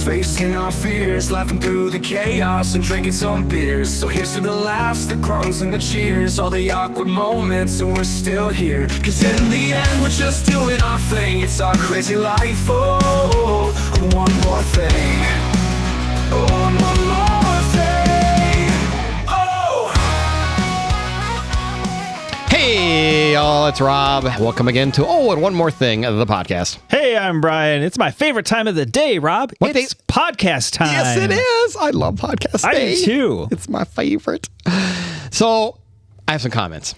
facing our fears, laughing through the chaos and drinking some beers. So here's to the laughs, the crumbs and the cheers, all the awkward moments, and we're still here. Cause in the end we're just doing our thing. It's our crazy life, oh, one more thing. Oh, one more thing. Oh! Hey, y'all, it's Rob. Welcome again to and One More Thing, the podcast. Hey, I'm Brian. It's my favorite time of the day, Rob. It's podcast time. Yes, it is. I love podcast day. I do too. It's my favorite. So, I have some comments.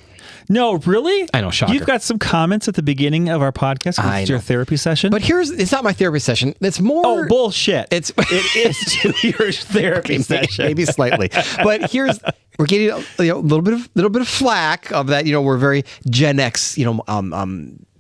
No, really? I know, shocker. You've got some comments at the beginning of our podcast. It's your therapy session. But it's not my therapy session. It's more... Oh, bullshit. It is your therapy session. Maybe slightly. But we're getting a little bit of flack of that. We're very Gen X,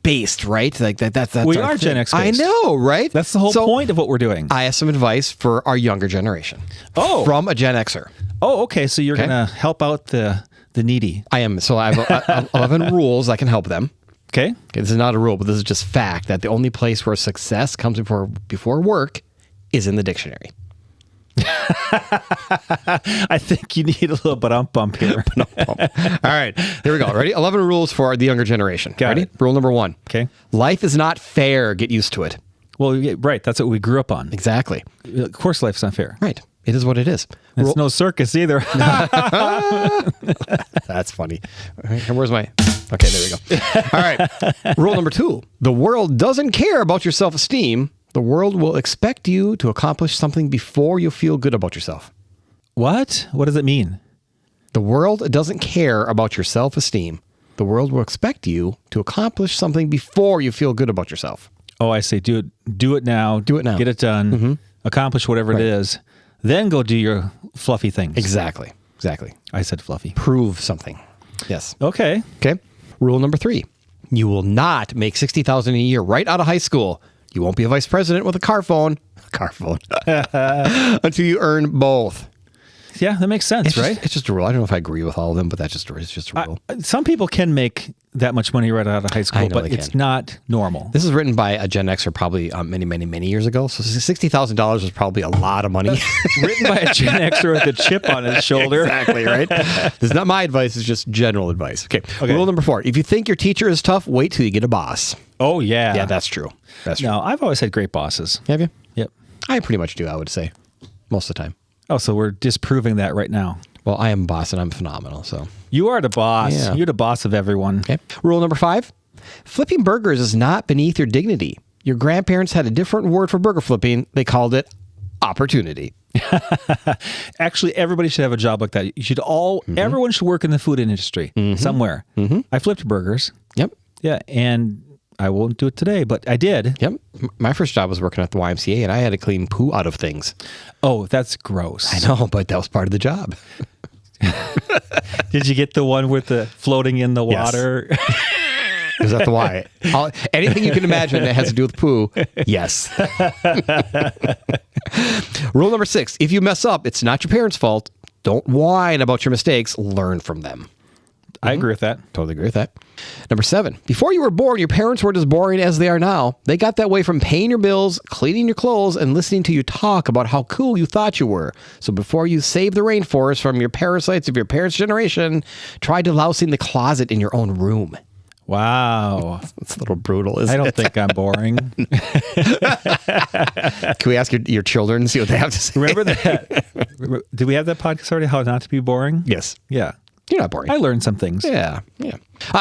based, right? Like that's we are Gen X based. I know, right? That's the whole point of what we're doing. I have some advice for our younger generation. Oh. From a Gen Xer. Oh, okay. So you're going to help out the needy. I am. So I have 11 rules that can help them. Okay. This is not a rule, but this is just fact that the only place where success comes before work is in the dictionary. I think you need a little bump here. All right. Here we go. Ready? 11 rules for the younger generation. Got Ready? it. Rule number 1. Okay. Life is not fair. Get used to it. Well, right. That's what we grew up on. Exactly. Of course, life's not fair. Right. It is what it is. It's no circus either. That's funny. All right, where's my... Okay, there we go. All right. Rule number 2. The world doesn't care about your self-esteem. The world will expect you to accomplish something before you feel good about yourself. What? What does it mean? The world doesn't care about your self-esteem. The world will expect you to accomplish something before you feel good about yourself. Oh, I see. Do it now. Do it now. Get it done. Mm-hmm. Accomplish whatever it is. Then go do your fluffy things. Exactly. I said fluffy. Prove something. Yes. Okay. Okay. Rule number 3. You will not make $60,000 a year right out of high school. You won't be a vice president with a car phone. Until you earn both. Yeah, that makes sense, right? It's just a rule. I don't know if I agree with all of them, but it's just a rule. Some people can make that much money right out of high school, but it's not normal. This is written by a Gen Xer probably many, many, many years ago. So $60,000 was probably a lot of money. Written by a Gen Xer with a chip on his shoulder. Exactly, right? This is not my advice. It's just general advice. Okay. Rule number 4. If you think your teacher is tough, wait till you get a boss. Oh, yeah. Yeah, that's true. No, I've always had great bosses. Have you? Yep. I pretty much do, I would say. Most of the time. Oh, so we're disproving that right now. Well, I am a boss and I'm phenomenal, so. You are the boss. Yeah. You're the boss of everyone. Okay. Rule number 5. Flipping burgers is not beneath your dignity. Your grandparents had a different word for burger flipping. They called it opportunity. Actually, everybody should have a job like that. You should everyone should work in the food industry somewhere. Mm-hmm. I flipped burgers. Yep. Yeah, and I won't do it today, but I did. Yep. My first job was working at the YMCA, and I had to clean poo out of things. Oh, that's gross. I know, but that was part of the job. Did you get the one with the floating in the water? Is that the why? Anything you can imagine that has to do with poo, yes. Rule number 6. If you mess up, it's not your parents' fault. Don't whine about your mistakes. Learn from them. I agree with that. Totally agree with that. Number 7. Before you were born, your parents weren't as boring as they are now. They got that way from paying your bills, cleaning your clothes, and listening to you talk about how cool you thought you were. So before you save the rainforest from your parasites of your parents' generation, try delousing the closet in your own room. Wow. It's a little brutal, isn't it? I don't think I'm boring. Can we ask your children and see what they have to say? Remember that? Did we have that podcast already, How Not to Be Boring? Yes. Yeah. You're not boring. I learned some things. Yeah.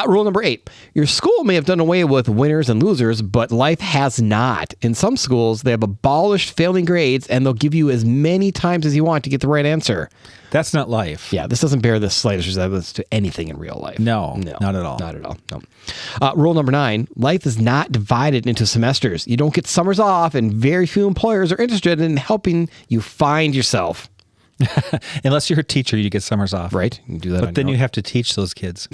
Rule number 8. Your school may have done away with winners and losers, but life has not. In some schools, they have abolished failing grades, and they'll give you as many times as you want to get the right answer. That's not life. Yeah, this doesn't bear the slightest resemblance to anything in real life. No, not at all. Not at all. No. Rule number 9. Life is not divided into semesters. You don't get summers off, and very few employers are interested in helping you find yourself. Unless you're a teacher, you get summers off. Right. You can do that. But then you have to teach those kids.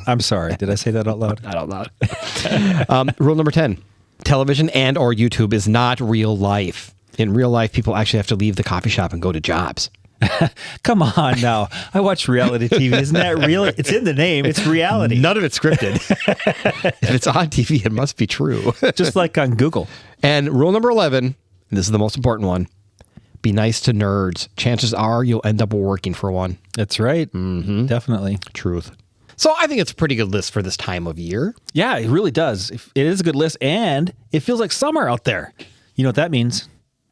I'm sorry. Did I say that out loud? Not out loud. Rule number 10. Television and or YouTube is not real life. In real life, people actually have to leave the coffee shop and go to jobs. Come on now. I watch reality TV. Isn't that real? It's in the name. It's reality. None of it's scripted. If it's on TV, it must be true. Just like on Google. And rule number 11, and this is the most important one, Be nice to nerds. Chances are you'll end up working for one. That's right. Mm-hmm. Definitely. Truth. So I think it's a pretty good list for this time of year. Yeah, it really does. It is a good list, and it feels like summer out there. You know what that means?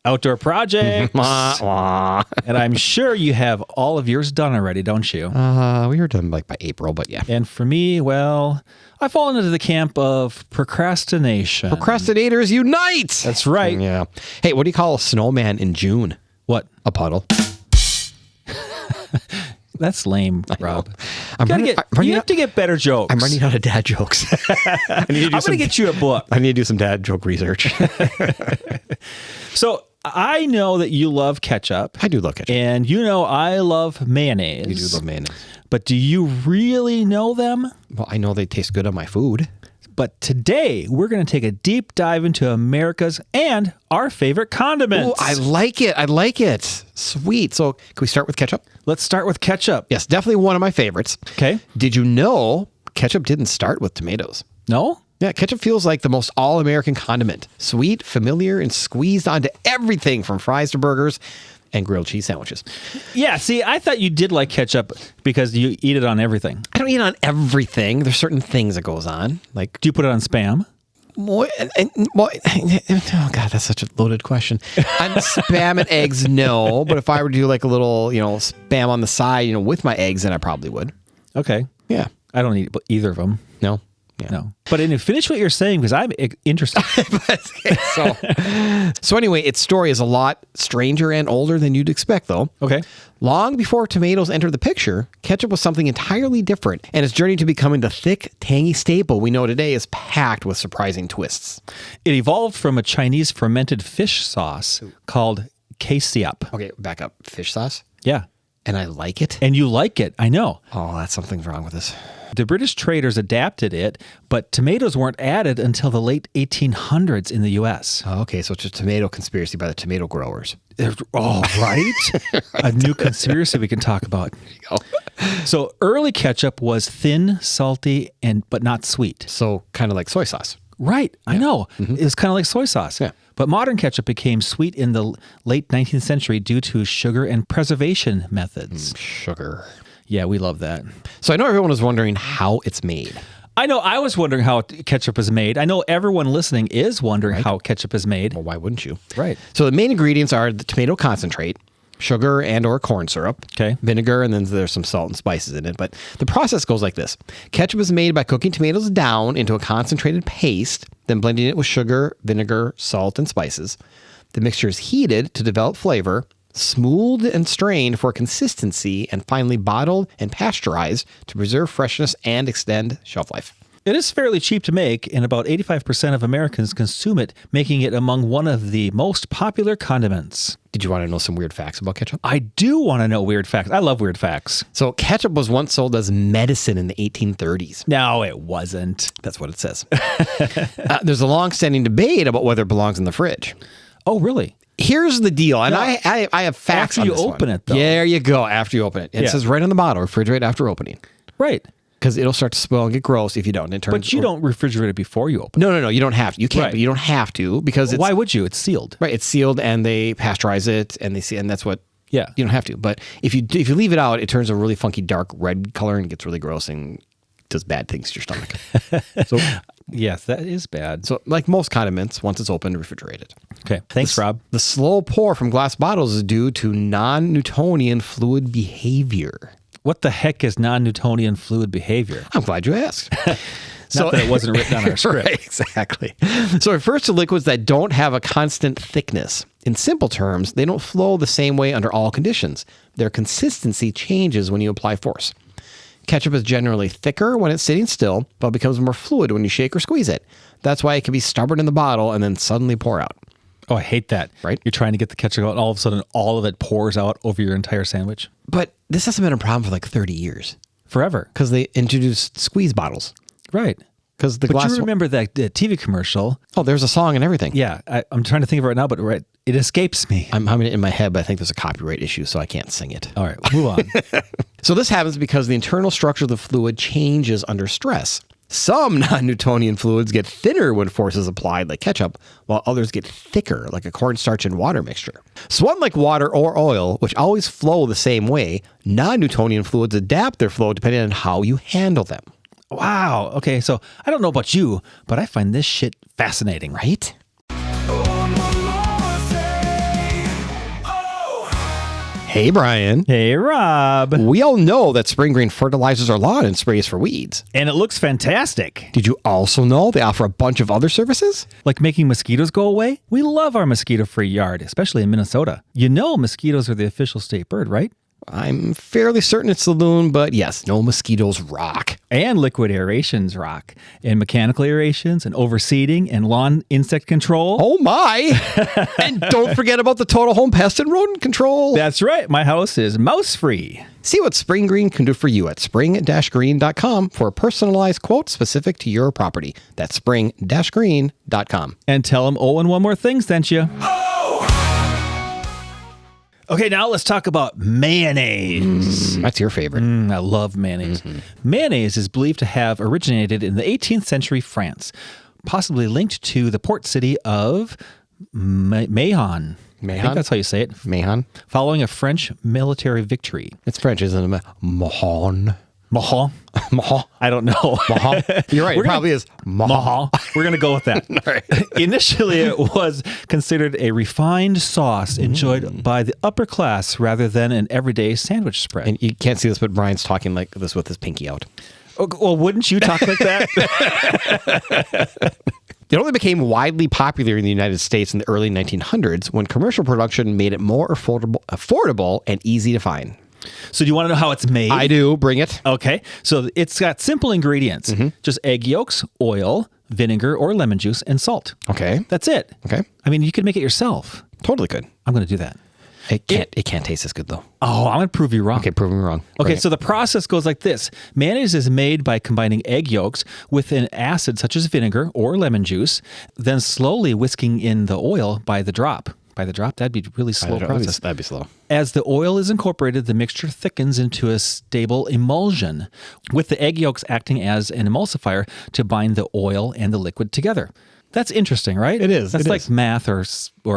Outdoor projects. And I'm sure you have all of yours done already, don't you? We were done like by April, but yeah. And for me, well, I've fallen into the camp of procrastination. Procrastinators unite! That's right. Yeah. Hey, what do you call a snowman in June? What? A puddle. That's lame, Rob. You You have to get better jokes. I'm running out of dad jokes. I'm going to get you a book. I need to do some dad joke research. So I know that you love ketchup. I do love ketchup. And you know I love mayonnaise. You do love mayonnaise. But do you really know them? Well, I know they taste good on my food. But today, we're going to take a deep dive into America's and our favorite condiments. Ooh, I like it. I like it. Sweet. So can we start with ketchup? Let's start with ketchup. Yes, definitely one of my favorites. Okay. Did you know ketchup didn't start with tomatoes? No? Yeah, ketchup feels like the most all-American condiment. Sweet, familiar, and squeezed onto everything from fries to burgers and grilled cheese sandwiches. Yeah, see, I thought you did like ketchup because you eat it on everything. I don't eat it on everything. There's certain things that goes on. Like, Do you put it on Spam? oh God, that's such a loaded question. On Spam and eggs, no. But if I were to do like a little, Spam on the side, with my eggs, then I probably would. Okay. Yeah. I don't eat either of them. No. Yeah. No. But finish what you're saying because I'm interested. So anyway, its story is a lot stranger and older than you'd expect, though. Okay. Long before tomatoes entered the picture, ketchup was something entirely different, and its journey to becoming the thick, tangy staple we know today is packed with surprising twists. It evolved from a Chinese fermented fish sauce called K-siap. Okay, back up. Fish sauce? Yeah. And I like it? And you like it. I know. Oh, that's something's wrong with this. The British traders adapted it, but tomatoes weren't added until the late 1800s in the U.S. Oh, okay, so it's a tomato conspiracy by the tomato growers. Oh, right? A new conspiracy we can talk about. There you go. So early ketchup was thin, salty, but not sweet. So kind of like soy sauce. Right, I know. Mm-hmm. It was kind of like soy sauce. Yeah. But modern ketchup became sweet in the late 19th century due to sugar and preservation methods. Sugar. Yeah, we love that. So I know everyone was wondering how it's made. I know. I was wondering how ketchup is made. I know everyone listening is wondering how ketchup is made. Well, why wouldn't you? Right. So the main ingredients are the tomato concentrate, sugar and or corn syrup, Okay. vinegar, and then there's some salt and spices in it. But the process goes like this. Ketchup is made by cooking tomatoes down into a concentrated paste, then blending it with sugar, vinegar, salt, and spices. The mixture is heated to develop flavor, smoothed and strained for consistency, and finally bottled and pasteurized to preserve freshness and extend shelf life. It is fairly cheap to make, and about 85% of Americans consume it, making it among one of the most popular condiments. Did you want to know some weird facts about ketchup? I do want to know weird facts. I love weird facts. So ketchup was once sold as medicine in the 1830s. No, it wasn't. That's what it says. There's a long-standing debate about whether it belongs in the fridge. Oh, really? Here's the deal, and Now, I have facts after on you this open one. it, though. There you go, after you open it. It Yeah. says right on the bottle, refrigerate after opening. Right. Because it'll start to spoil and get gross if you don't. But you don't refrigerate it before you open it. No, you don't have to. You can't, Right. but you don't have to because it's... Why would you? It's sealed. Right, it's sealed and they pasteurize it and and that's what... Yeah. You don't have to. But if you leave it out, it turns a really funky dark red color and gets really gross and does bad things to your stomach. So... Yes, that is bad. So, like most condiments, once it's opened, refrigerate it. Okay. Thanks, Rob. The slow pour from glass bottles is due to non-Newtonian fluid behavior. What the heck is non-Newtonian fluid behavior? I'm glad you asked. Not that it wasn't written on our script. Right, exactly. So it refers to liquids that don't have a constant thickness. In simple terms, they don't flow the same way under all conditions. Their consistency changes when you apply force. Ketchup is generally thicker when it's sitting still, but becomes more fluid when you shake or squeeze it. That's why it can be stubborn in the bottle and then suddenly pour out. Oh, I hate that. Right? You're trying to get the ketchup out, and all of a sudden, all of it pours out over your entire sandwich. But this hasn't been a problem for like 30 years. Forever. Because they introduced squeeze bottles. Right. Because the But glass... you remember that TV commercial? Oh, there's a song and everything. Yeah. I'm trying to think of it right now, but it escapes me. I'm humming it in my head, but I think there's a copyright issue, so I can't sing it. All right, move on. So this happens because the internal structure of the fluid changes under stress. Some non-Newtonian fluids get thinner when force is applied, like ketchup, while others get thicker, like a cornstarch and water mixture. So unlike water or oil, which always flow the same way, non-Newtonian fluids adapt their flow depending on how you handle them. Wow. Okay, so I don't know about you, but I find this shit fascinating. Right? Hey, Brian. Hey, Rob. We all know that Spring Green fertilizes our lawn and sprays for weeds. And it looks fantastic. Did you also know they offer a bunch of other services? Like making mosquitoes go away? We love our mosquito-free yard, especially in Minnesota. You know mosquitoes are the official state bird, right? I'm fairly certain it's the loon, but yes, no mosquitoes rock. And liquid aerations rock. And mechanical aerations and overseeding and lawn insect control. Oh my! And don't forget about the total home pest and rodent control. That's right. My house is mouse-free. See what Spring Green can do for you at spring-green.com for a personalized quote specific to your property. That's spring-green.com. And tell them and one more thing sent you. Okay, now let's talk about mayonnaise. That's your favorite. I love mayonnaise. Mayonnaise is believed to have originated in the 18th century France, possibly linked to the port city of Mahon. I think that's how you say it. Mahon? Following a French military victory. It's French, isn't it? Mahon. Mahon? Mahon. I don't know. Mahon. You're right. It probably is Mahon. We're going to go with that. Right. Initially, it was considered a refined sauce enjoyed by the upper class rather than an everyday sandwich spread. And you can't see this, but Brian's talking like this with his pinky out. Oh, well, wouldn't you talk like that? It only became widely popular in the United States in the early 1900s when commercial production made it more affordable and easy to find. So do you want to know how it's made? I do. Bring it. Okay. So it's got simple ingredients. Just egg yolks, oil, vinegar or lemon juice, and salt. Okay. That's it. Okay. I mean, you could make it yourself. Totally good. I'm going to do that. It can't taste as good, though. Oh, I'm going to prove you wrong. Okay, prove me wrong. Okay, so the process goes like this. Mayonnaise is made by combining egg yolks with an acid such as vinegar or lemon juice, then slowly whisking in the oil by the drop. By the drop, that'd be a really slow process. That'd be slow. As the oil is incorporated, the mixture thickens into a stable emulsion, with the egg yolks acting as an emulsifier to bind the oil and the liquid together. That's interesting, right? It is. That's like math or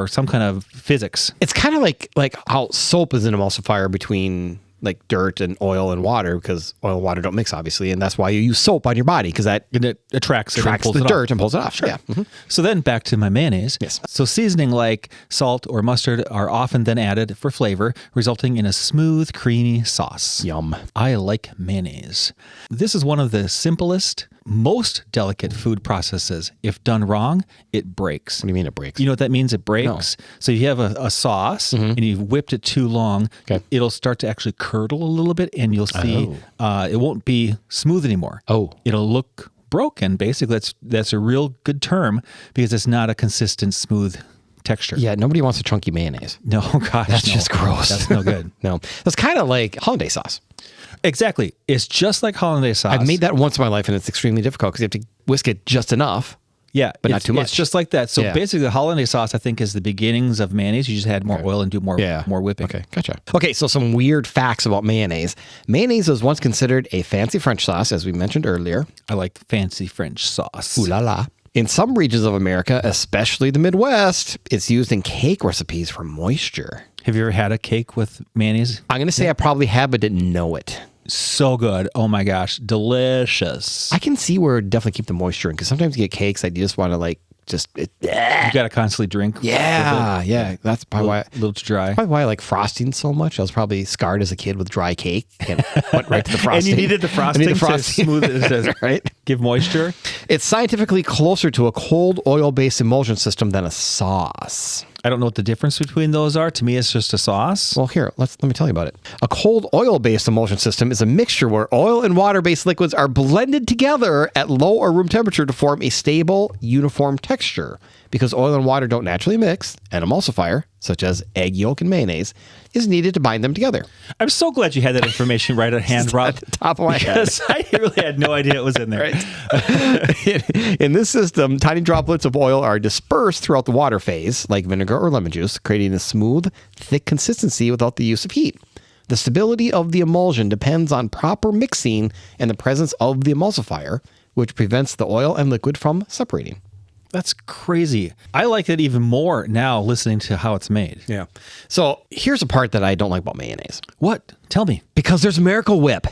some kind of physics. It's kind of like how soap is an emulsifier between like dirt and oil and water, because oil and water don't mix, obviously, and that's why you use soap on your body, because that it attracts the dirt and pulls it off. Sure. Yeah. Mm-hmm. So then back to my mayonnaise. Yes. So seasoning like salt or mustard are often then added for flavor, resulting in a smooth, creamy sauce. Yum. I like mayonnaise. This is one of the simplest, most delicate food processes. If done wrong, it breaks. What do you mean it breaks? You know what that means? It breaks. No. So you have a sauce and you've whipped it too long. Okay. It'll start to actually curdle a little bit, and you'll see it won't be smooth anymore. Oh. It'll look broken. Basically, that's a real good term, because it's not a consistent, smooth texture. Yeah, nobody wants a chunky mayonnaise. No, gosh. That's no. just gross. That's no good. No. That's kind of like hollandaise sauce. Exactly. It's just like hollandaise sauce. I've made that once in my life, and it's extremely difficult because you have to whisk it just enough. Yeah, but not too much. It's just like that. So basically, the hollandaise sauce, I think, is the beginnings of mayonnaise. You just add more oil and do more whipping. Okay, gotcha. Okay, so some weird facts about mayonnaise. Mayonnaise was once considered a fancy French sauce, as we mentioned earlier. I like fancy French sauce. Ooh la la. In some regions of America, especially the Midwest, it's used in cake recipes for moisture. Have you ever had a cake with mayonnaise? I'm going to say I probably have, but didn't know it. So good. Oh my gosh. Delicious. I can see where it definitely keep the moisture in, because sometimes you get cakes that you just want to you got to constantly drink. Yeah. That's probably why. A little too dry. Probably why I like frosting so much. I was probably scarred as a kid with dry cake and went right to the frosting. And you needed the frosting, to smooth it, right? Give moisture. It's scientifically closer to a cold oil-based emulsion system than a sauce. I don't know what the difference between those are. To me, it's just a sauce. Well, here, let me tell you about it. A cold oil-based emulsion system is a mixture where oil and water-based liquids are blended together at low or room temperature to form a stable, uniform texture. Because oil and water don't naturally mix, an emulsifier, such as egg yolk and mayonnaise, is needed to bind them together. I'm so glad you had that information right at hand, Rob. At the top of my head. Because I really had no idea it was in there. Right. In this system, tiny droplets of oil are dispersed throughout the water phase, like vinegar or lemon juice, creating a smooth, thick consistency without the use of heat. The stability of the emulsion depends on proper mixing and the presence of the emulsifier, which prevents the oil and liquid from separating. That's crazy. I like it even more now listening to how it's made. Yeah. So here's a part that I don't like about mayonnaise. What? Tell me. Because there's Miracle Whip.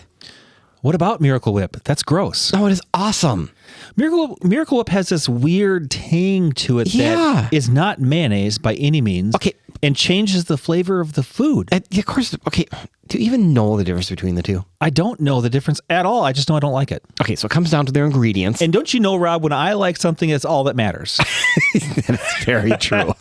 What about Miracle Whip? That's gross. Oh, it is awesome. Miracle Whip has this weird tang to it that is not mayonnaise by any means. Okay. And changes the flavor of the food. Of course. Okay. Do you even know the difference between the two? I don't know the difference at all. I just know I don't like it. Okay. So it comes down to their ingredients. And don't you know, Rob, when I like something, it's all that matters. That's very true.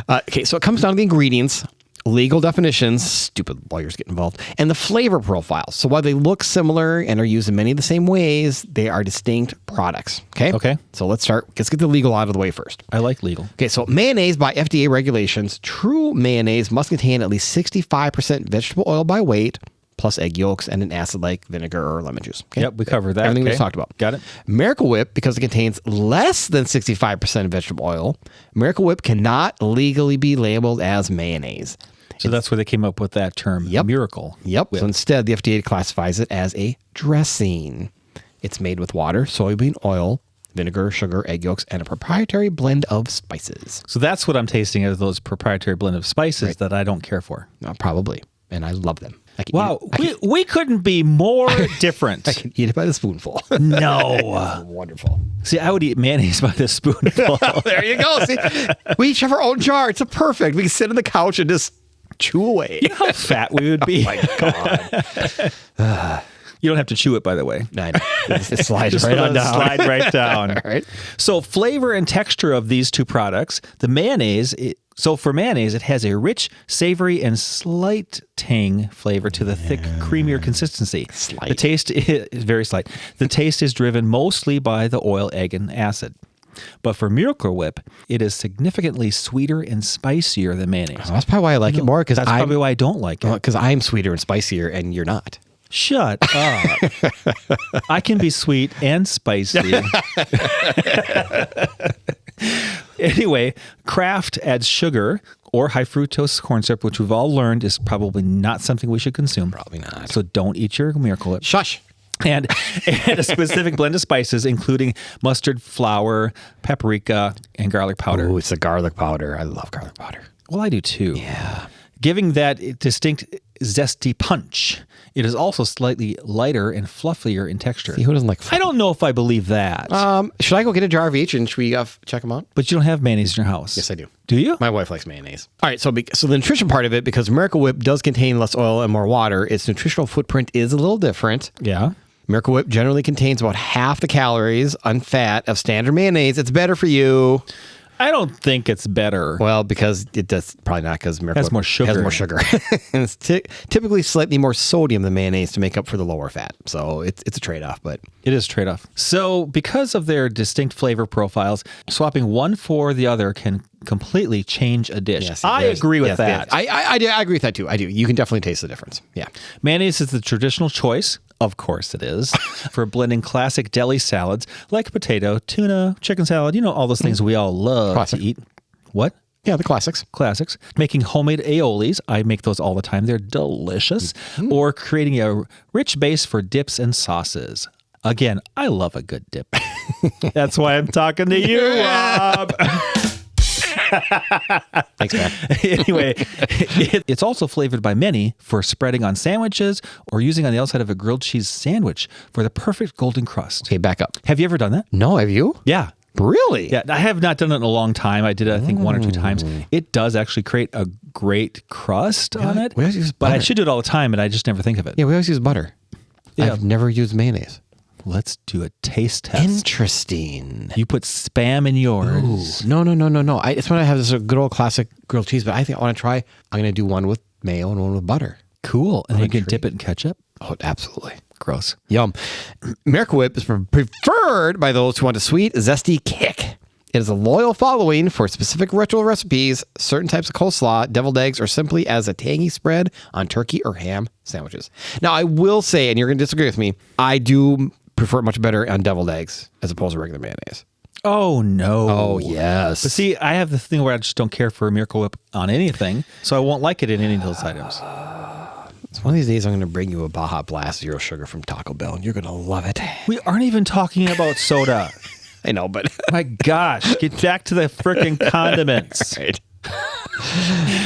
Okay. So it comes down to the ingredients. Legal definitions, stupid lawyers get involved, and the flavor profiles. So while they look similar and are used in many of the same ways, they are distinct products. Okay? Okay. So let's get the legal out of the way first. I like legal. Okay, so mayonnaise by FDA regulations, true mayonnaise must contain at least 65% vegetable oil by weight, plus egg yolks and an acid like vinegar or lemon juice. Okay? Yep, we covered that. Everything we just talked about. Got it. Miracle Whip, because it contains less than 65% vegetable oil, Miracle Whip cannot legally be labeled as mayonnaise. So that's where they came up with that term, miracle. Yep. Whip. So instead, the FDA classifies it as a dressing. It's made with water, soybean oil, vinegar, sugar, egg yolks, and a proprietary blend of spices. So that's what I'm tasting as those proprietary blend of spices that I don't care for. Probably. And I love them. Wow. We couldn't be more different. I can eat it by the spoonful. No. Wonderful. See, I would eat mayonnaise by the spoonful. There you go. See, we each have our own jar. It's perfect. We can sit on the couch and just chew away. You know how fat we would be? Oh my God. You don't have to chew it, by the way. No, it slides Just right on down. Slide right down. All right. So flavor and texture of these two products, the mayonnaise, so for mayonnaise, it has a rich, savory, and slight tang flavor to the thick, creamier consistency. Slight. The taste is very slight. The taste is driven mostly by the oil, egg, and acid. But for Miracle Whip, it is significantly sweeter and spicier than mayonnaise. That's probably why I like it more. That's probably why I don't like it. Because I'm sweeter and spicier, and you're not. Shut up. I can be sweet and spicy. Anyway, Kraft adds sugar or high fructose corn syrup, which we've all learned is probably not something we should consume. Probably not. So don't eat your Miracle Whip. Shush. And a specific blend of spices, including mustard, flour, paprika, and garlic powder. Oh, it's a garlic powder. I love garlic powder. Well, I do too. Yeah. Giving that distinct zesty punch. It is also slightly lighter and fluffier in texture. See, who doesn't like fluff? I don't know if I believe that. Should I go get a jar of each and should we check them out? But you don't have mayonnaise in your house. Yes, I do. Do you? My wife likes mayonnaise. All right, so the nutrition part of it, because Miracle Whip does contain less oil and more water, its nutritional footprint is a little different. Yeah. Miracle Whip generally contains about half the calories unfat of standard mayonnaise. It's better for you. I don't think it's better. Well, because it does probably not, because Miracle Has Whip more sugar. has more sugar. And it's typically slightly more sodium than mayonnaise to make up for the lower fat. So it's a trade-off, but It is a trade-off. So because of their distinct flavor profiles, swapping one for the other can completely change a dish. yes, I agree with that. I agree with that too. I do. You can definitely taste the difference. Yeah. Mayonnaise is the traditional choice. Of course it is. For blending classic deli salads like potato, tuna, chicken salad, all those things we all love Classic. to eat. What? Yeah, the classics. Classics. Making homemade aiolis. I make those all the time. They're delicious. Or creating a rich base for dips and sauces. Again, I love a good dip. That's why I'm talking to you, Rob. Thanks, man. Anyway, it's also flavored by many for spreading on sandwiches or using on the outside of a grilled cheese sandwich for the perfect golden crust. Okay, back up. Have you ever done that? No, have you? Yeah. Really? Yeah, I have not done it in a long time. I did it, I think, 1 or 2 times. It does actually create a great crust on it. we always use But I butter. should do it all the time, and I just never think of it. Yeah, we always use butter. Yeah. I've never used mayonnaise. Let's do a taste test. Interesting. You put Spam in yours. No. It's when I have this good old classic grilled cheese, but I think I want to try. I'm going to do one with mayo and one with butter. Cool. And What you a can treat. dip it in ketchup. Oh, absolutely. Gross. Yum. Miracle Whip is preferred by those who want a sweet, zesty kick. It is a loyal following for specific retro recipes, certain types of coleslaw, deviled eggs, or simply as a tangy spread on turkey or ham sandwiches. Now, I will say, and you're going to disagree with me, I do prefer it much better on deviled eggs as opposed to regular mayonnaise. Oh, no. Oh, yes. But see, I have the thing where I just don't care for a Miracle Whip on anything, so I won't like it in any of those items. So one of these days, I'm going to bring you a Baja Blast Zero Sugar from Taco Bell, and you're going to love it. We aren't even talking about soda. I know, but... My gosh, get back to the freaking condiments. Right.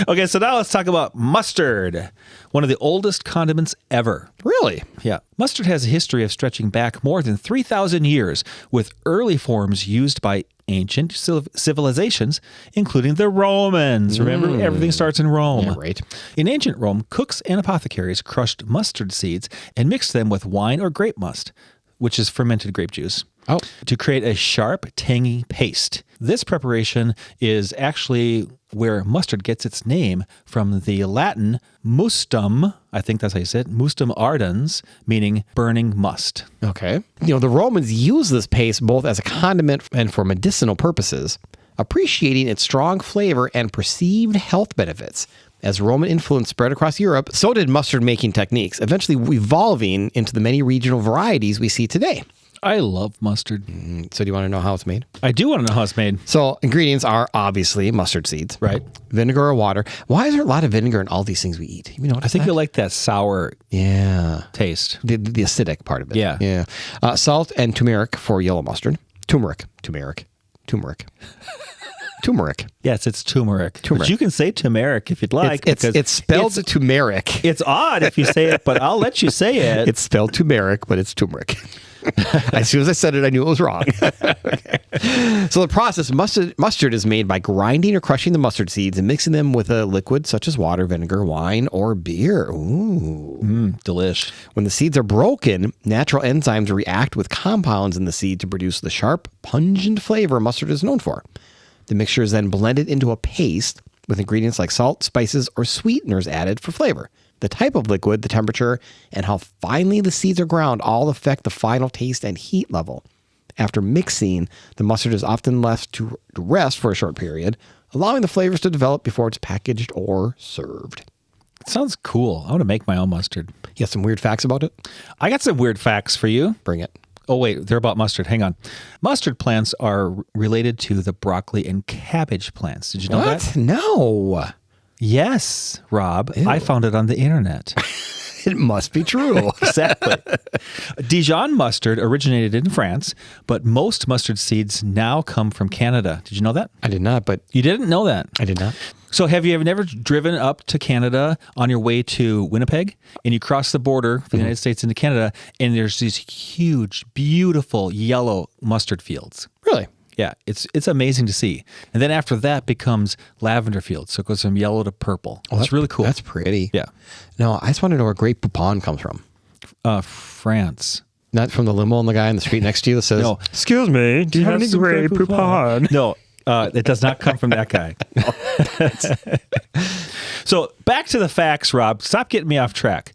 Okay, so now let's talk about mustard, one of the oldest condiments ever. Really? Yeah. Mustard has a history of stretching back more than 3,000 years, with early forms used by ancient civilizations, including the Romans. Remember, everything starts in Rome. Yeah, right. In ancient Rome, cooks and apothecaries crushed mustard seeds and mixed them with wine or grape must, which is fermented grape juice, to create a sharp, tangy paste. This preparation is actually where mustard gets its name from the Latin mustum, I think that's how you say it, mustum ardens, meaning burning must. Okay. The Romans used this paste both as a condiment and for medicinal purposes, appreciating its strong flavor and perceived health benefits. As Roman influence spread across Europe, so did mustard-making techniques, eventually evolving into the many regional varieties we see today. I love mustard. So do you want to know how it's made? I do want to know how it's made. So ingredients are obviously mustard seeds. Right. Vinegar or water. Why is there a lot of vinegar in all these things we eat? You notice I think that? you like that sour taste. The acidic part of it. Yeah. Yeah. Salt and turmeric for yellow mustard. Turmeric. Yes, it's turmeric. But you can say turmeric if you'd like. It's spelled turmeric. It's odd if you say it, but I'll let you say it. It's spelled turmeric, but it's turmeric. As soon as I said it, I knew it was wrong. Okay. So the process, mustard is made by grinding or crushing the mustard seeds and mixing them with a liquid such as water, vinegar, wine, or beer. Ooh. Delish. When the seeds are broken, natural enzymes react with compounds in the seed to produce the sharp, pungent flavor mustard is known for. The mixture is then blended into a paste with ingredients like salt, spices, or sweeteners added for flavor. The type of liquid, the temperature, and how finely the seeds are ground all affect the final taste and heat level. After mixing, the mustard is often left to rest for a short period, allowing the flavors to develop before it's packaged or served. It sounds cool. I want to make my own mustard. You have some weird facts about it? I got some weird facts for you. Bring it. Oh, wait, they're about mustard. Hang on. Mustard plants are related to the broccoli and cabbage plants. Did you know that? No. Yes, Rob. Ew. I found it on the internet. It must be true. Exactly. Dijon mustard originated in France, but most mustard seeds now come from Canada. Did you know that? I did not, but... You didn't know that? I did not. So have you never driven up to Canada on your way to Winnipeg and you cross the border from the United States into Canada and there's these huge, beautiful yellow mustard fields? Really? Yeah, it's amazing to see. And then after that becomes lavender fields. So it goes from yellow to purple. Oh, it's really cool. That's pretty. Yeah. No, I just want to know where Great Poupon comes from. France. Not from the limo and the guy in the street next to you that says, no. "Excuse me, do you have any Great Poupon?" No, it does not come from that guy. So back to the facts, Rob. Stop getting me off track.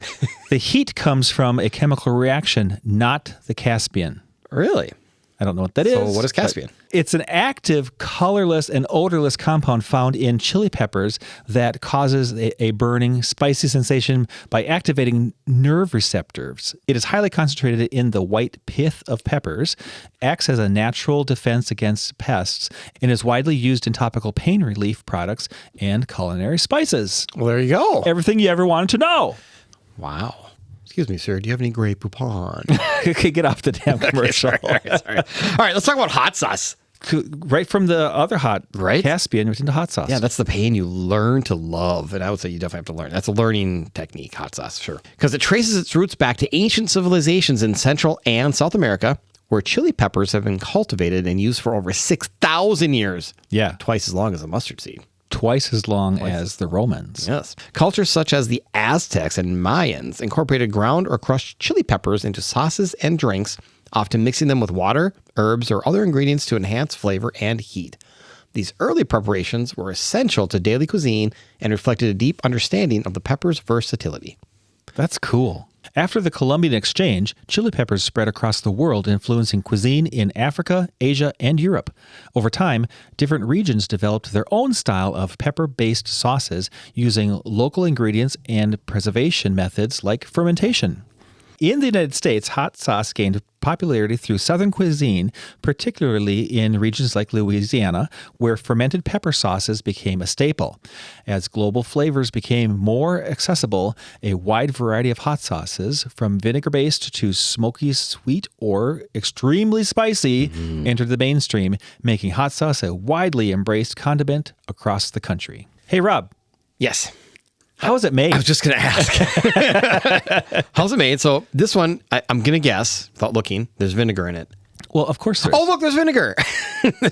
The heat comes from a chemical reaction, not the Caspian. Really? I don't know what that is. So what is Caspian? It's an active, colorless, and odorless compound found in chili peppers that causes a burning, spicy sensation by activating nerve receptors. It is highly concentrated in the white pith of peppers, acts as a natural defense against pests, and is widely used in topical pain relief products and culinary spices. Well, there you go. Everything you ever wanted to know. Wow. Excuse me, sir. Do you have any Grey Poupon? Okay, get off the damn commercial. Okay, sorry. All right, let's talk about hot sauce. Right from the other hot, right? Caspian, right into hot sauce. Yeah, that's the pain you learn to love. And I would say you definitely have to learn. That's a learning technique, hot sauce, sure. Because it traces its roots back to ancient civilizations in Central and South America, where chili peppers have been cultivated and used for over 6,000 years. Yeah. Twice as long as a mustard seed. Twice as long as the Romans. Yes. Cultures such as the Aztecs and Mayans incorporated ground or crushed chili peppers into sauces and drinks, often mixing them with water, herbs, or other ingredients to enhance flavor and heat. These early preparations were essential to daily cuisine and reflected a deep understanding of the pepper's versatility. That's cool. After the Columbian Exchange, chili peppers spread across the world, influencing cuisine in Africa, Asia, and Europe. Over time, different regions developed their own style of pepper-based sauces using local ingredients and preservation methods like fermentation. In the United States, hot sauce gained popularity through Southern cuisine, particularly in regions like Louisiana, where fermented pepper sauces became a staple. As global flavors became more accessible, a wide variety of hot sauces, from vinegar-based to smoky, sweet, or extremely spicy, entered the mainstream, making hot sauce a widely embraced condiment across the country. Hey, Rob. Yes. How is it made? I was just going to ask. How's it made? So this one, I'm going to guess, without looking, there's vinegar in it. Well, of course there's. Oh, look, there's vinegar.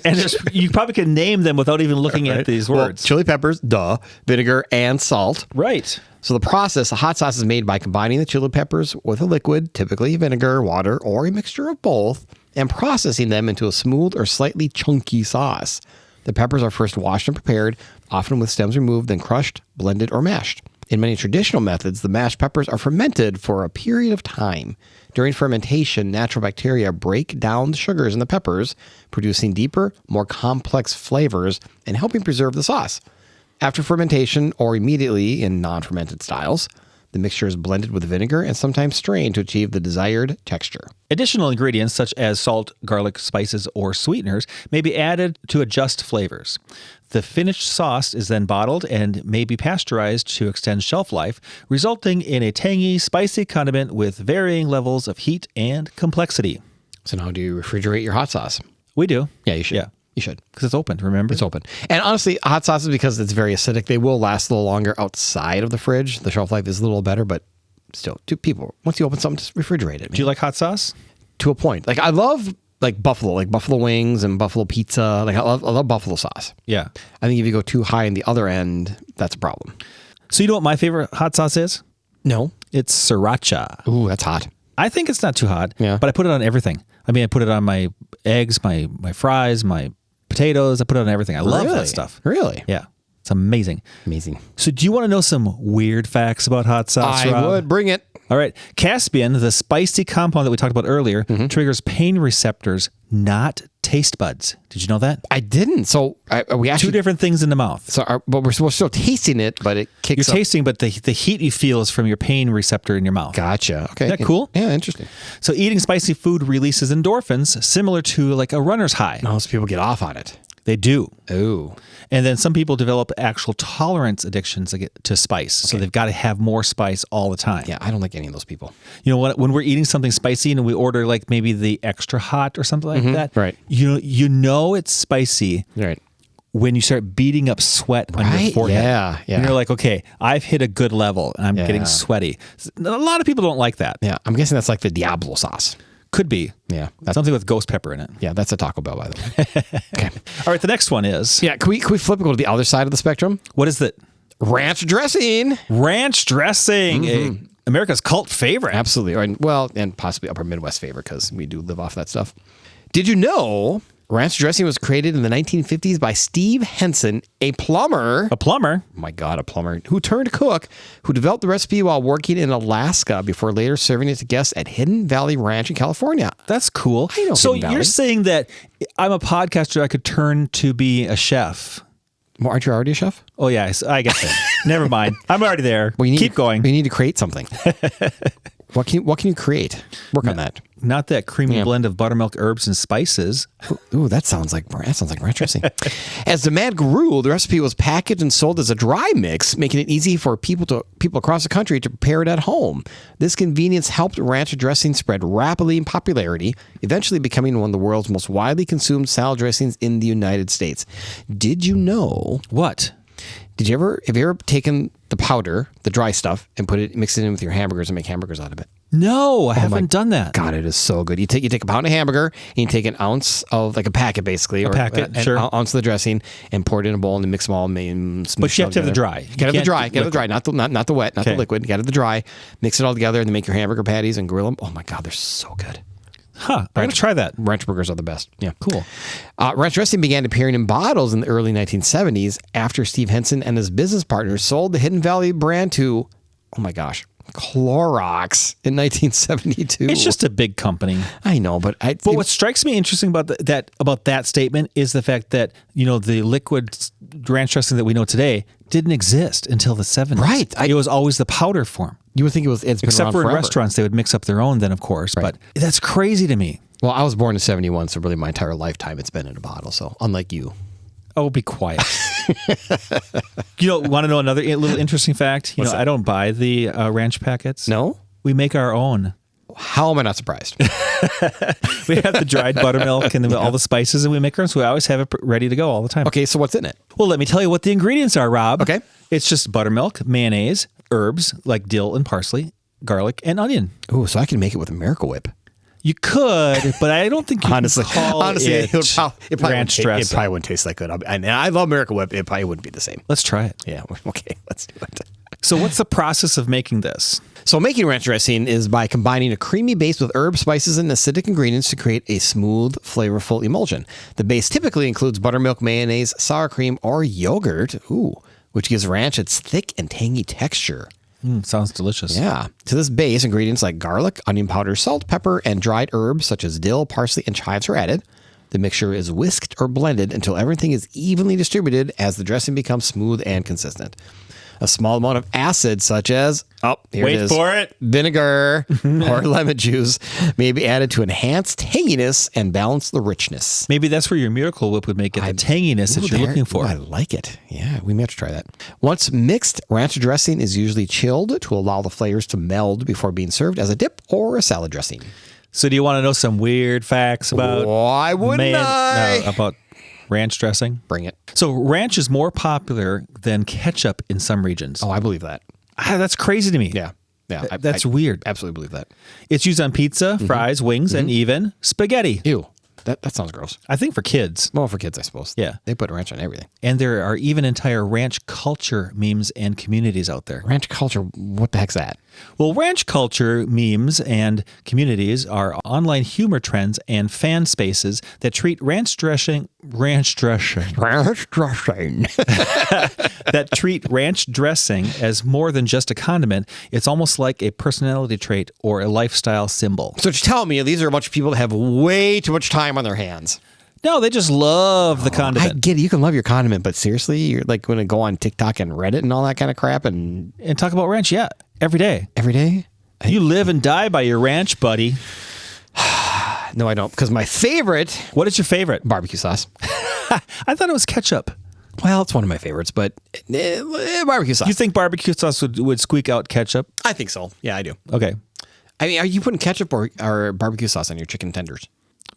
And you probably can name them without even looking at these words. Well, chili peppers, duh, vinegar, and salt. Right. So the process, a hot sauce is made by combining the chili peppers with a liquid, typically vinegar, water, or a mixture of both, and processing them into a smooth or slightly chunky sauce. The peppers are first washed and prepared, often with stems removed, then crushed, blended, or mashed. In many traditional methods, the mashed peppers are fermented for a period of time. During fermentation, natural bacteria break down the sugars in the peppers, producing deeper, more complex flavors and helping preserve the sauce. After fermentation, or immediately in non-fermented styles, the mixture is blended with vinegar and sometimes strained to achieve the desired texture. Additional ingredients such as salt, garlic, spices, or sweeteners may be added to adjust flavors. The finished sauce is then bottled and may be pasteurized to extend shelf life, resulting in a tangy, spicy condiment with varying levels of heat and complexity. So now do you refrigerate your hot sauce? We do. Yeah, you should. Yeah. You should. Because it's open, remember? It's open. And honestly, hot sauces, because it's very acidic, they will last a little longer outside of the fridge. The shelf life is a little better, but still, to people, once you open something, just refrigerate it. Do you like hot sauce? To a point. Like, I love buffalo wings and buffalo pizza. Like, I love buffalo sauce. Yeah. I think if you go too high in the other end, that's a problem. So you know what my favorite hot sauce is? No. It's sriracha. Ooh, that's hot. I think it's not too hot, Yeah. but I put it on everything. I mean, I put it on my eggs, my fries, my potatoes. I put it on everything. I love that stuff. Really? Yeah. It's amazing. Amazing. So do you want to know some weird facts about hot sauce, Rob? I would. Bring it. All right. Caspian, the spicy compound that we talked about earlier, triggers pain receptors, not taste buds. Did you know that? I didn't. So are we actually... Two different things in the mouth. So but we're still tasting it, but it kicks You're tasting, but the heat you feel is from your pain receptor in your mouth. Gotcha. Okay. Isn't that cool? Yeah, interesting. So eating spicy food releases endorphins, similar to like a runner's high. Most people get off on it. They do. Ooh. And then some people develop actual tolerance addictions to spice. So they've got to have more spice all the time. Yeah, I don't like any of those people. You know what? When we're eating something spicy and we order like maybe the extra hot or something like that, Right. You know it's spicy Right. when you start beating up sweat on your Right? forehead. Yeah, yeah. And you're like, okay, I've hit a good level and I'm getting sweaty. A lot of people don't like that. Yeah, I'm guessing that's like the Diablo sauce. Could be. Yeah. Something with ghost pepper in it. Yeah, that's a Taco Bell, by the way. Okay. All right, the next one is, Yeah, can we flip and go to the other side of the spectrum? what is it? Ranch dressing. Ranch dressing, America's cult favorite. Absolutely. And possibly upper Midwest favorite because we do live off that stuff. Did you know ranch dressing was created in the 1950s by Steve Henson, a plumber? A plumber. Oh my God, a plumber who turned cook, who developed the recipe while working in Alaska before later serving it to guests at Hidden Valley Ranch in California. That's cool. I know So Hidden Valley. you're saying that I'm a podcaster, I could turn to be a chef. Well, aren't you already a chef? Oh, yeah, I guess so. Never mind. I'm already there. Well, Keep going. You need to create something. What can you create? Work on that. Not that creamy blend of buttermilk, herbs, and spices. Ooh, that sounds like ranch dressing. As demand grew, the recipe was packaged and sold as a dry mix, making it easy for people across the country to prepare it at home. This convenience helped ranch dressing spread rapidly in popularity, eventually becoming one of the world's most widely consumed salad dressings in the United States. Did you know? What? Have you ever taken the powder, the dry stuff, and mix it in with your hamburgers and make hamburgers out of it? No, I haven't done that. God, it is so good. You take a pound of hamburger and you take an ounce of like a packet basically, packet, an sure. ounce of the dressing and pour it in a bowl and then mix them all. And But you have to have the dry. You gotta have the dry. Get the dry, not the wet, not the liquid. You gotta have the dry. Mix it all together and then make your hamburger patties and grill them. Oh my God, they're so good. Huh. I'm going to try that. Ranch burgers are the best. Yeah. Cool. Ranch dressing began appearing in bottles in the early 1970s after Steve Henson and his business partners sold the Hidden Valley brand to, oh my gosh, Clorox in 1972. It's just a big company. I know, but what strikes me interesting about that statement is the fact that, the liquid ranch dressing that we know today didn't exist until the 70s. Right. It was always the powder form. You would think it's been Except around for in forever. restaurants, they would mix up their own then, of course. Right. But that's crazy to me. Well, I was born in 71, so really my entire lifetime it's been in a bottle. So unlike you. Oh, be quiet. Want to know another little interesting fact? What's that? I don't buy the ranch packets. No? We make our own. How am I not surprised? We have the dried buttermilk and all the spices, and we make our own, so we always have it ready to go all the time. Okay, so what's in it? Well, let me tell you what the ingredients are, Rob. Okay. It's just buttermilk, mayonnaise, herbs like dill and parsley, garlic, and onion. Ooh, so I can make it with a Miracle Whip. You could, but I don't think you Honestly, can call it probably ranch it dressing. probably wouldn't taste that good. And I love Miracle Whip. It probably wouldn't be the same. Let's try it. Yeah, okay, let's do it. So what's the process of making this? So making ranch dressing is by combining a creamy base with herbs, spices, and acidic ingredients to create a smooth, flavorful emulsion. The base typically includes buttermilk, mayonnaise, sour cream, or yogurt, which gives ranch its thick and tangy texture. Sounds delicious. Yeah. To this base, ingredients like garlic, onion powder, salt, pepper, and dried herbs such as dill, parsley, and chives are added. The mixture is whisked or blended until everything is evenly distributed as the dressing becomes smooth and consistent. A small amount of acid, such as, Wait for it. vinegar or lemon juice, may be added to enhance tanginess and balance the richness. Maybe that's where your Miracle Whip would make it the tanginess that you're looking for. I like it. Yeah, we may have to try that. Once mixed, ranch dressing is usually chilled to allow the flavors to meld before being served as a dip or a salad dressing. So do you want to know some weird facts about Why wouldn't I? about ranch dressing? Bring it. So ranch is more popular than ketchup in some regions. Oh, I believe that. That's crazy to me. Yeah. Yeah. That's weird. Absolutely believe that. It's used on pizza, fries, wings, and even spaghetti. Ew. That sounds gross. I think for kids. Well, for kids, I suppose. Yeah. They put ranch on everything. And there are even entire ranch culture memes and communities out there. Ranch culture, what the heck's that? Well, ranch culture memes and communities are online humor trends and fan spaces that treat ranch dressing that treat ranch dressing as more than just a condiment. It's almost like a personality trait or a lifestyle symbol. So to tell me, these are a bunch of people that have way too much time on their hands. No, they just love the condiment. I get it. You can love your condiment, but seriously, you're like going to go on TikTok and Reddit and all that kind of crap and talk about ranch, yeah, every day. every day? You live and die by your ranch, buddy. No, I don't. Because my favorite What is your favorite? barbecue sauce. I thought it was ketchup. Well, it's one of my favorites, but barbecue sauce. You think barbecue sauce would squeak out ketchup? I think so. Yeah, I do. Okay. I mean, are you putting ketchup or barbecue sauce on your chicken tenders?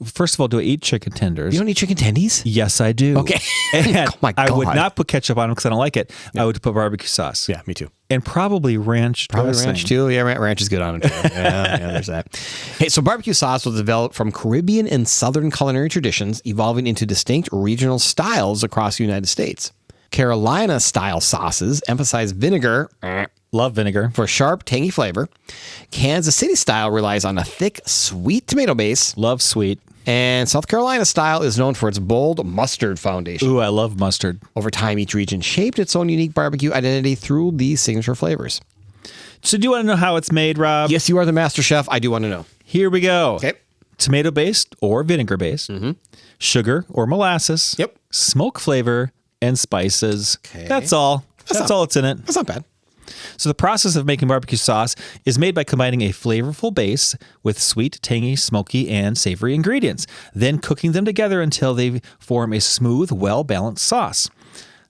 First of all, do I eat chicken tenders? You don't eat chicken tendies? Yes, I do. Okay. And Oh my I would God. not put ketchup on them because I don't like it. I would put barbecue sauce. Yeah, me too. And probably ranch Probably dressing. ranch too. Yeah, ranch is good on it too. Yeah, there's that. Hey, so barbecue sauce was developed from Caribbean and Southern culinary traditions, evolving into distinct regional styles across the United States. Carolina style sauces emphasize vinegar Love vinegar. for sharp, tangy flavor. Kansas City style relies on a thick, sweet tomato base. Love sweet. And South Carolina style is known for its bold mustard foundation. Ooh, I love mustard. Over time, each region shaped its own unique barbecue identity through these signature flavors. So do you want to know how it's made, Rob? Yes, you are the master chef. I do want to know. Here we go. Okay. Tomato based or vinegar based. Sugar or molasses. Yep. Smoke flavor and spices. Okay. That's all. That's all that's in it. That's not bad. So the process of making barbecue sauce is made by combining a flavorful base with sweet, tangy, smoky, and savory ingredients, then cooking them together until they form a smooth, well-balanced sauce.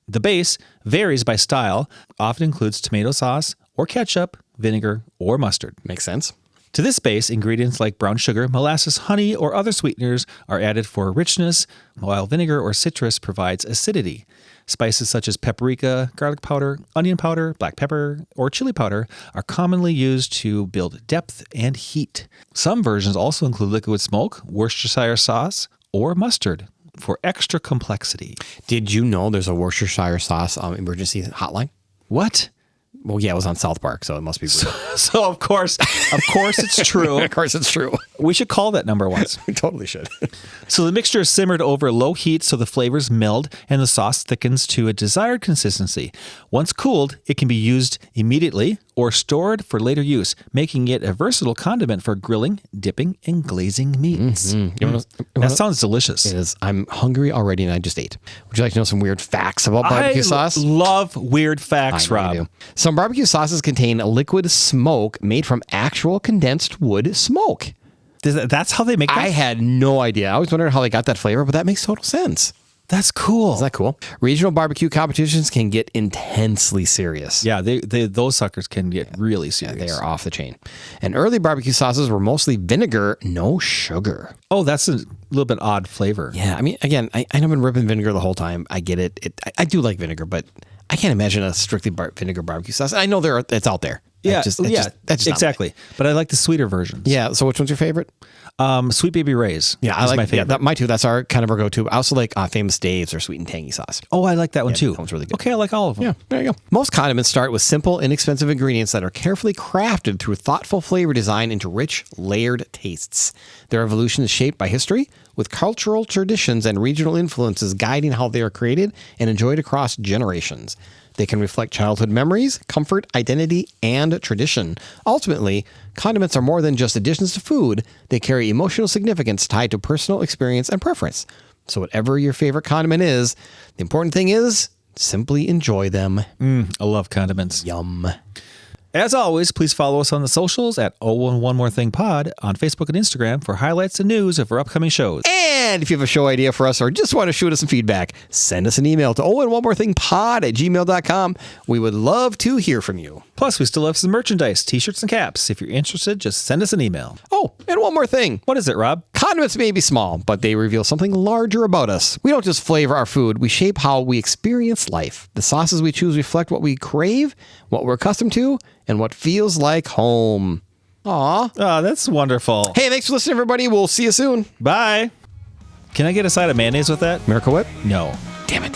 The base varies by style, often includes tomato sauce or ketchup, vinegar, or mustard. Makes sense. To this base, ingredients like brown sugar, molasses, honey, or other sweeteners are added for richness, while vinegar or citrus provides acidity. Spices such as paprika, garlic powder, onion powder, black pepper, or chili powder are commonly used to build depth and heat. Some versions also include liquid smoke, Worcestershire sauce, or mustard for extra complexity. Did you know there's a Worcestershire sauce emergency hotline? What? Well, yeah, it was on South Park, so it must be real. So of course it's true. Of course, it's true. We should call that number once. We totally should. So the mixture is simmered over low heat so the flavors meld and the sauce thickens to a desired consistency. Once cooled, it can be used immediately or stored for later use, making it a versatile condiment for grilling, dipping, and glazing meats. That sounds delicious. It is. I'm hungry already, and I just ate. Would you like to know some weird facts about barbecue sauce? Love weird facts, I know you Rob. do. Some barbecue sauces contain liquid smoke made from actual condensed wood smoke. That's how they make that? I had no idea. I always wondered how they got that flavor, but that makes total sense. That's cool. Isn't that cool? Regional barbecue competitions can get intensely serious. Yeah, those suckers can get really serious. They are off the chain. And early barbecue sauces were mostly vinegar, no sugar. Oh, that's a little bit odd flavor. Yeah, I mean, again, I know I've been ripping vinegar the whole time. I get it. I do like vinegar, but I can't imagine a strictly vinegar barbecue sauce. I know it's out there. Yeah, that's just exactly. But I like the sweeter versions. Yeah. So which one's your favorite? Sweet Baby Ray's. Yeah, I is like my favorite. my two. That's our kind of our go-to. I also like Famous Dave's or sweet and tangy sauce. Oh, I like that one too. That one's really good. Okay, I like all of them. Yeah, there you go. Most condiments start with simple, inexpensive ingredients that are carefully crafted through thoughtful flavor design into rich, layered tastes. Their evolution is shaped by history, with cultural traditions and regional influences guiding how they are created and enjoyed across generations. They can reflect childhood memories, comfort, identity, and tradition. Ultimately, condiments are more than just additions to food. They carry emotional significance tied to personal experience and preference. So whatever your favorite condiment is, the important thing is simply enjoy them. I love condiments. Yum. As always, please follow us on the socials at One More Thing Pod on Facebook and Instagram for highlights and news of our upcoming shows. And if you have a show idea for us or just want to shoot us some feedback, send us an email to onenorethingpod@gmail.com. We would love to hear from you. Plus, we still have some merchandise, t-shirts and caps. If you're interested, just send us an email. Oh, and one more thing. What is it, Rob? Condiments may be small, but they reveal something larger about us. We don't just flavor our food, we shape how we experience life. The sauces we choose reflect what we crave, what we're accustomed to, and what feels like home. Aw. Oh, that's wonderful. Hey, thanks for listening, everybody. We'll see you soon. Bye. Can I get a side of mayonnaise with that? Miracle Whip? No. Damn it.